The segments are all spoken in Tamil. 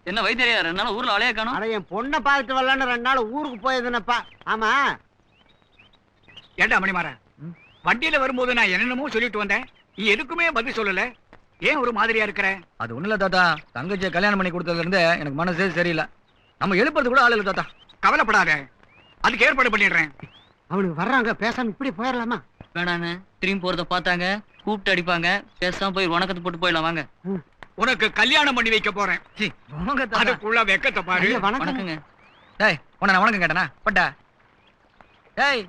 என்ன வைத்தியரையா 2 நாள் ஊர்ல ஆளையே காணோம்? அட என் பொண்ணை பார்த்துட்டு வரலான்னு 2 நாள் ஊருக்கு போயிருந்தேனப்பா. ஆமா ஏண்டா மணிமாறா, வண்டியில வரும்போது நான் என்னென்னமோ சொல்லிட்டு வந்தேன், நீ எதுக்குமே பதில் சொல்லல. ஏன் ஒரு மாதிரியா இருக்கிற? அது ஒண்ணு இல்ல தாத்தா, தங்கச்சியை கல்யாணம் பண்ணி கொடுத்ததுல இருந்து எனக்கு மனசே சரியில்லை. நம்ம எழுப்புறது கூட ஆள் இல்ல தாத்தா. கவலைப்படாத, அதுக்கு ஏற்பாடு பண்ணிடுறேன். அவனுக்கு வர்றாங்க, பேசாம இப்படி போயிடலாமா? வேணான்னு திரும்பி போறத பார்த்தாங்க, கூப்பிட்டு அடிப்பாங்க. பேசாம போய் வணக்கத்தை போட்டு போயிடலாம் வாங்க. உனக்கு கல்யாணம் பண்ணி வைக்க போறேன். அதுக்குள்ள வெக்கத்தை பாரு. வணக்கங்க. டேய் உன்னை நான் வணக்கம் கேட்டனா பட்டா? டேய்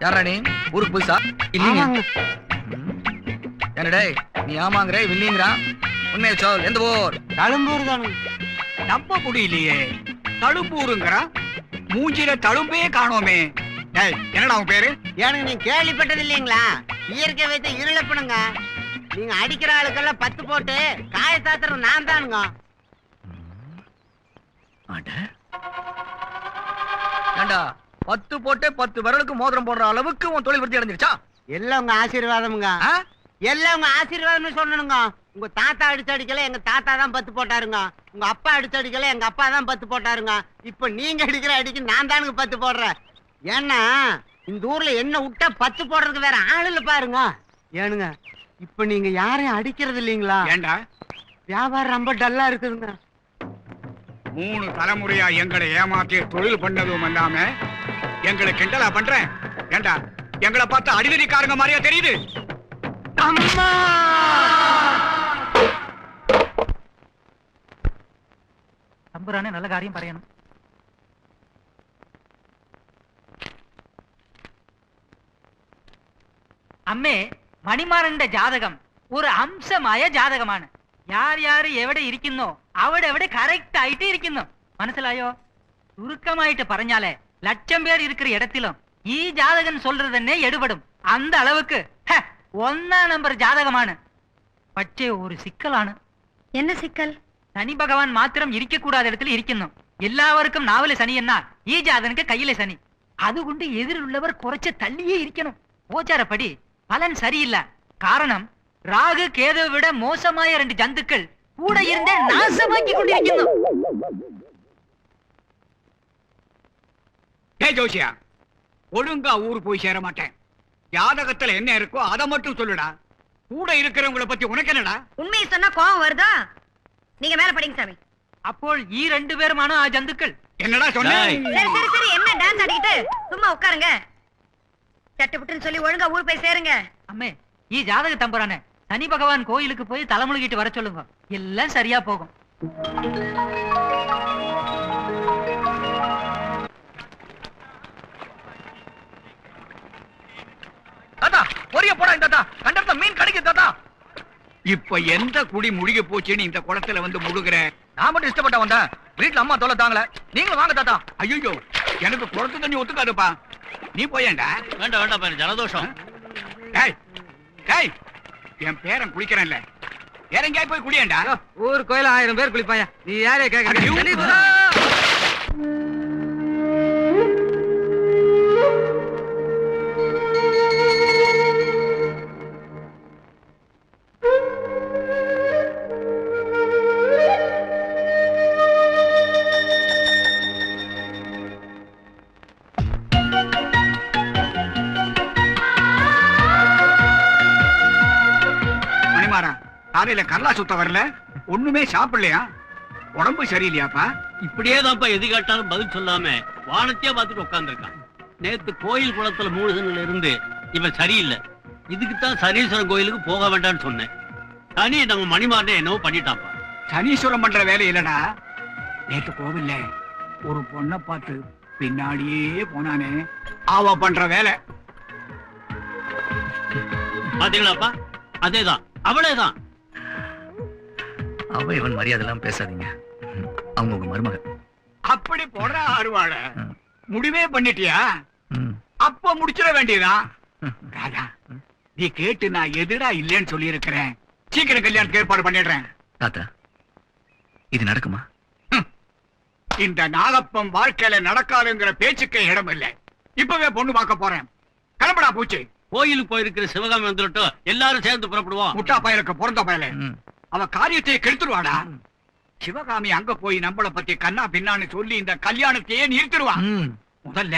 யாரா நீ? ஊருக்கு புதுசா? இல்லைங்க. என்ன டேய் நீ ஆமாங்கற வில்லிங்கறா? உண்மையை சொல், எந்த ஊர்? தழும்பூர் தானே. நம்ப முடியலையே, தழும்பூருங்கறா? மூஞ்சில தழும்பே காணோமே. டேய் என்னடா உன் பேரு? எனக்கு நீங்க கேள்விப்பட்டது இல்லீங்களா? இயற்கை வைத்த இருளப்பனுங்க. நீங்க அடிக்கிற ஆளுக்கெல்லாம் 10 போட்டு காய சாத்துறது நான் தானுங்க. அட ஏண்டா 10 போட்டு 10 விரலுக்கு மோதிரம் போடுற அளவுக்கு உன் தொழில் விருத்தி அடைஞ்சிருச்சா? எல்லாம் உங்க ஆசீர்வாதமுங்க. எல்லாம் உங்க ஆசீர்வாதம்னு சொல்லணுங்க. உங்க தாத்தா அடிச்சு அடிக்கல, எங்க தாத்தா தான் 10 போட்டாருங்க. உங்க அப்பா அடிச்சு அடிக்கல, எங்க அப்பா தான் 10 போட்டாருங்க. இப்ப நீங்க அடிக்கிற அடிக்கு நான் தானுங்க 10 போடுறேன். ஏன்னா இந்த ஊர்ல என்ன விட்டா 10 போடுறதுக்கு வேற ஆள் இல்ல பாருங்க. ஏனுங்க இப்ப நீங்க யாரையும் அடிக்கிறது இல்லீங்களா? ஏண்டா வியாபாரம் ரொம்ப டல்லா இருக்குதுங்க. 3 தலைமுறையா எங்களை ஏமாத்தி தொழில் பண்ணதும் இல்லாம எங்களை கிண்டலா பண்றேன். ஏண்டா எங்களை பார்த்தா அடிதடிக்காரங்க மாதிரியா தெரியுது? அம்மா தம்புரானே நல்ல காரியம் பறையணும். അമ്മേ മണിമാറന്റെ ജാതകം ഒരു അംശമായ ജാതകമാണ്. യാര് എവിടെ ഇരിക്കുന്നോ അവിടെ കറക്റ്റ് ആയിട്ട് ഇരിക്കുന്നു. മനസ്സിലായോ? ചുരുക്കമായിട്ട് പറഞ്ഞാലേ 1,00,000 പേർ ഇരിക്കുന്ന ഇടത്തിലും ഈ ജാതകൻ சொல்றது തന്നെ എടുപടും. அந்த அளவுக்கு 1ஆம் நம்பர் ஜாதகമാണ്. പക്ഷേ ഒരു സിക്കലാണ്. என்ன சிக்கல்? ശനി ഭഗവാൻ മാത്രം ഇരിക്കക്കൂടാத இடத்துல ഇരിക്കുന്നു. എല്ലാവർക്കും നാവിലെ ശനി എന്നാൽ ഈ ജാതകனுக்கு கையிലെ ശനി. അതുകൊണ്ട് എതിരുള്ളവർ കുറച്ച് തള്ളിയേ ഇരിക്കണം. ഗോചാരപ്പടി பலன் சரியில்லை. காரணம் ராகு கேதுவை விட மோசമായ 2 ஜந்துக்கள் கூட இருந்தே நாசமாக்கி கொண்டிருക്കുന്നു. ஏய் ஜோசியா, ஒழுங்கா ஊர் போய் சேர மாட்டேன். ஜாதகத்துல என்ன இருக்கோ அதை மட்டும் சொல்லுடா. கூட இருக்கிறவங்கள பத்தி உனக்கு என்னடா? உண்மையை சொன்னா கோவம் வருதா? நீங்க மேல படிங்க சாமி. അപ്പോൾ ഈ 2 പേരുമാണ് ആ ജന്തുക്കൾ. என்னடா சொன்ன? சரி என்ன டான்ஸ் ஆடிக்கிட்டு சும்மா உட்காருங்க. சட்டுப்புட்டுன்னு சொல்லி ஒழுங்கா ஊர் போய் சேருங்க. அம்மே ഈ ஜாதக தம்புரானே சனி பகவான் கோயிலுக்கு போய் தலைமுழுகிட்டு வர சொல்லுங்க. எல்லாம் சரியா போகும். தாத்தா பொரிய போடா தாத்தா, கண்டறத மீன் கிடைக்குது தாத்தா. இப்ப எந்த குடி முழுகி போச்சுன்னு இந்த குளத்துல வந்து முழுகுற? நான் மட்டும் இஷ்டப்பட்ட வந்தேன். வீட்டுல அம்மா தொல்லை தாங்கல. நீங்களும் வாங்க தாத்தா. ஐயோ எனக்கு குளத்து தண்ணி ஒத்துக்காதுப்பா. நீ போயேண்டா. வேண்டாம் ஜலதோஷம். என் பேரன் குளிக்கிறேன்ல, இறங்கியாய் போய் குளியேண்டா. ஊர் கோயில 1000 பேர் குளிப்பாயா, நீ யாரே கேட்க? காலையில கல்லா சுத்த வரல, ஒண்ணுமே சாப்பிடலையா? உடம்பு சரியில்லையாப்பா? இப்படியே தான்ப்பா எது கேட்டாலும் பதில் சொல்லாம வானத்தையே பார்த்துட்டு உட்கார்ந்துருக்கான். நேத்து கோயில் குளத்துல மூழ்கினில இருந்து இவன் சரியில்லை. இதுக்குத்தான் சனீஸ்வரன் கோயிலுக்கு போக வேண்டாம்னு சொன்னேன். சனி நம்ம மணிமாறனே என்னவோ பண்ணிட்டான்ப்பா. சனீஸ்வரம் பண்ற வேலை இல்லடா. நேத்து கோவில்ல ஒரு பொண்ணை பார்த்து பின்னாடியே போனானே, அவ பண்ற வேலை. பாத்தீங்களாப்பா, அதேதான், அவளேதான். அவ இவன் மரியாதை எல்லாம் பேசாதீங்க. அவங்க உங்க மருமக. அப்படி போடுற அருவாள முடிவே பண்ணிட்டியா? அப்ப முடிச்சிட வேண்டியதான். ராதா, நீ கேட்டு நான் எதிரா இல்லைன்னு சொல்லி இருக்கிறேன். சீக்கிரம் கல்யாணத்துக்கு ஏற்பாடு பண்ணிடுறேன். தாத்தா இது நடக்குமா? இந்த நாகப்பம் வாழ்க்கையில நடக்காதுங்கிற பேச்சுக்கு இடம் இல்லை. இப்பவே பொண்ணு பார்க்க போறேன். கிளம்படா பூச்சி. கோயிலுக்கு போயிருக்கிற சிவகாமி வந்துட்டோம், எல்லாரும் சேர்ந்து புறப்படுவோம். முட்டா பயலுக்கு பிறந்த பயல ம். அவ காரியத்தை கெடுத்துருவாடா. சிவகாமி அங்க போய் நம்மள பத்தி கண்ணா பின்னான்னு சொல்லி இந்த கல்யாணத்தையே நிறுத்திடுவான். ம். முதல்ல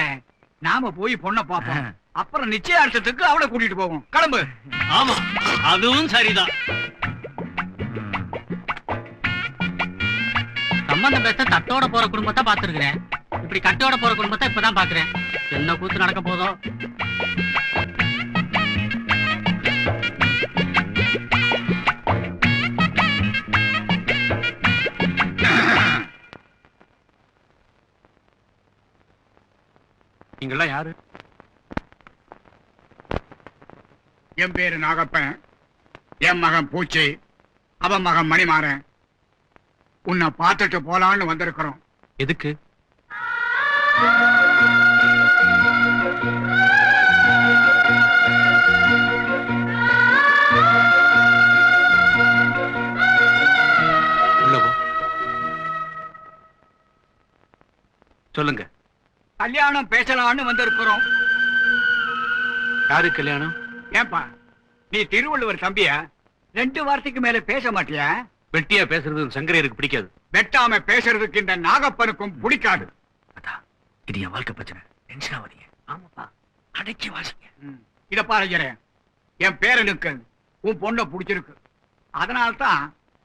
நாம போய் பொண்ணை பாப்போம், அப்புறம் நிச்சயார்த்தத்துக்கு அவளை கூட்டிட்டு போவோம். கிளம்பு. ஆமா, அதுவும் சரிதான். சம்பந்தம் பேச தட்டோட போற குடும்பத்தை பாத்துருக்கிறேன், இப்படி கட்டோட போற குடும்பத்தை இப்பதான் பாக்குறேன். என்ன கூத்து நடக்க போதோ. நீங்கெல்லாம் யாரு? என் பேரு நாகப்பன், என் மகன் பூச்சி, அவன் மகன் மணிமாறன். உன்னை பார்த்துட்டு போலான்னு வந்திருக்கிறோம். எதுக்கு? சொல்லுங்க. கல்யாணம் பேசலான்னு வந்திருக்கிறோம். யாரு கல்யாணம்? ஏன்பா நீ திருவள்ளுவர் தம்பியா? 2 வார்த்தைக்கு மேல பேச மாட்டியா? வெட்டியா பேசுறது சங்கரையருக்கு பிடிக்காது. வெட்டாம பேசுறதுக்கு இந்த நாகப்பனுக்கும் பிடிக்காது. இது என் வாழ்க்கை பிரச்சனை, டென்ஷன் ஆகாதீங்க. ஆமாப்பா, அடைச்சி வாசிங்க. இத பாருங்க, என் பேரனுக்கு உன் பொண்ணை பிடிச்சிருக்கு. அதனால்தான்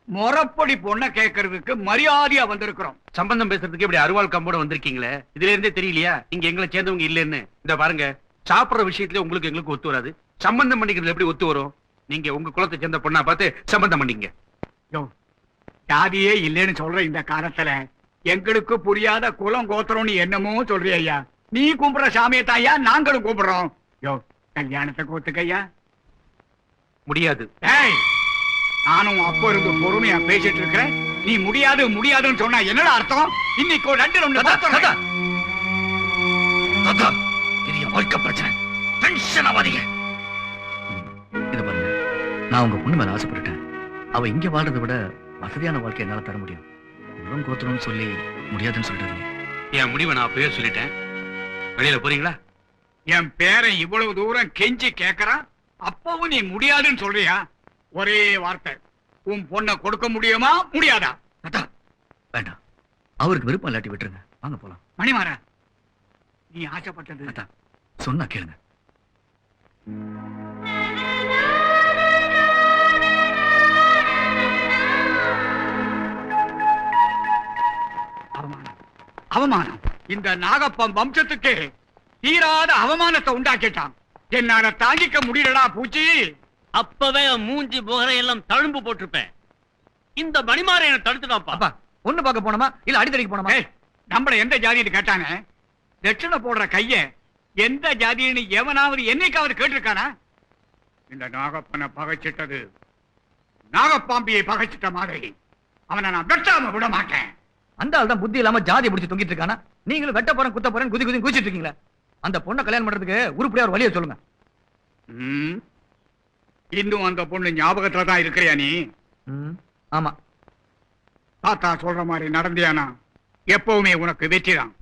முறப்படி பொண்ணை கேட்கறதுக்கு மரியாதையா வந்திருக்கிறோம். சம்பந்தம் பேசுறதுக்கு இப்படி அருவாள் கம்போட வந்திருக்கீங்களே, இதுல இருந்தே தெரியலையா நீங்க எங்களை சேர்ந்தவங்க இல்லைன்னு? இந்த பாருங்க, சாப்பிடுற விஷயத்துல உங்களுக்கு எங்களுக்கு ஒத்து வராது. சம்பந்தம் பண்ணிக்கிறது எப்படி ஒத்து வரும்? நீங்க உங்க குலத்தை சேர்ந்த பொண்ணா பார்த்து சம்பந்தம் பண்ணிங்க. ஜாதியே இல்லைன்னு சொல்ற இந்த காலத்துல எங்களுக்கு புரியாத குலம் கோத்திரம்னு என்னமோ சொல்றிய ஐயா. நீ கும்பிடுற சாமியத்தாயா நாங்களும் கும்பிடுறோம். கல்யாணத்தை கோத்துக்கையா முடியாது. ஏய், நானும் அப்ப இருந்து பொறுமையா பேசிட்டு இருக்கிறேன். நீ முடியாது முடியாதுன்னு சொன்னா என்னடா அர்த்தம்? இன்னைக்கு 2 இது என் வாழ்க்கை பிரச்சனை, டென்ஷன் ஆகாதீங்க. இத பாருங்க, நான் உங்க பொண்ணு மேல ஆசைப்பட்டுட்டேன். அவ இங்க வாழ்றதை விட வசதியான வாழ்க்கை என்னால தர முடியும். உரம் கோத்திரம்னு சொல்லி முடியாதுன்னு சொல்லிட்டு என் முடிவை நான் அப்பவே சொல்லிட்டேன். வெளியில போறீங்களா? என் பேரன் இவ்வளவு தூரம் கெஞ்சி கேக்குறான், அப்பவும் நீ முடியாதுன்னு சொல்றியா? ஒரே வார்த்தை, உன் பொண்ணை கொடுக்க முடியுமா முடியாதா? வேண்டாம், அவருக்கு விருப்பம் இல்லாட்டி விட்டுருங்க. வாங்க போலாம். மணிமாறா, நீ ஆசைப்பட்டது சொன்னா கேளுங்க. அவமானம், அவமானம். இந்த நாகப்பம் வம்சத்துக்கு தீராத அவமானத்தை உண்டாக்கிட்டான். என்னால தாங்கிக்க முடியலடா பூச்சி. அப்பவே மூஞ்சி புகரை எல்லாம் தழும்பு போட்டிருப்பேன். இந்த மணிமாரை என்ன தடுத்துடாப்பா. அப்பா, பொண்ணு பார்க்க போனோமா இல்ல அடித்தடிக்கு போனோமா? நம்மள எந்த ஜாதின்னு கேட்டானே, தட்சிணை போடுற கைய எந்த ஜாதின்னு எவனாவது என்னைக்காவது கேட்டிருக்கானா? இந்த நாகப்பனை பகைச்சிட்டது நாகப்பாம்பியை பகைச்சிட்ட மாதிரி அவனை நான் வெட்டாம விட மாட்டேன். அந்த ஆள் தான் புத்தி இல்லாம ஜாதி பிடிச்சி தொங்கிட்டு இருக்கானா? நீங்களும் வெட்ட போறேன் குத்த போறேன் குதி குதி குதிச்சிட்டு இருக்கீங்களா? அந்த பொண்ணை கல்யாணம் பண்றதுக்கு உருப்படியா ஒரு வழியை சொல்லுங்க. இன்னும் அந்த பொண்ணு ஞாபகத்துல தான் இருக்கிறியா நீ? ஆமா. தாத்தா சொல்ற மாதிரி நடந்தியானா எப்பவுமே உனக்கு வெற்றிதான்.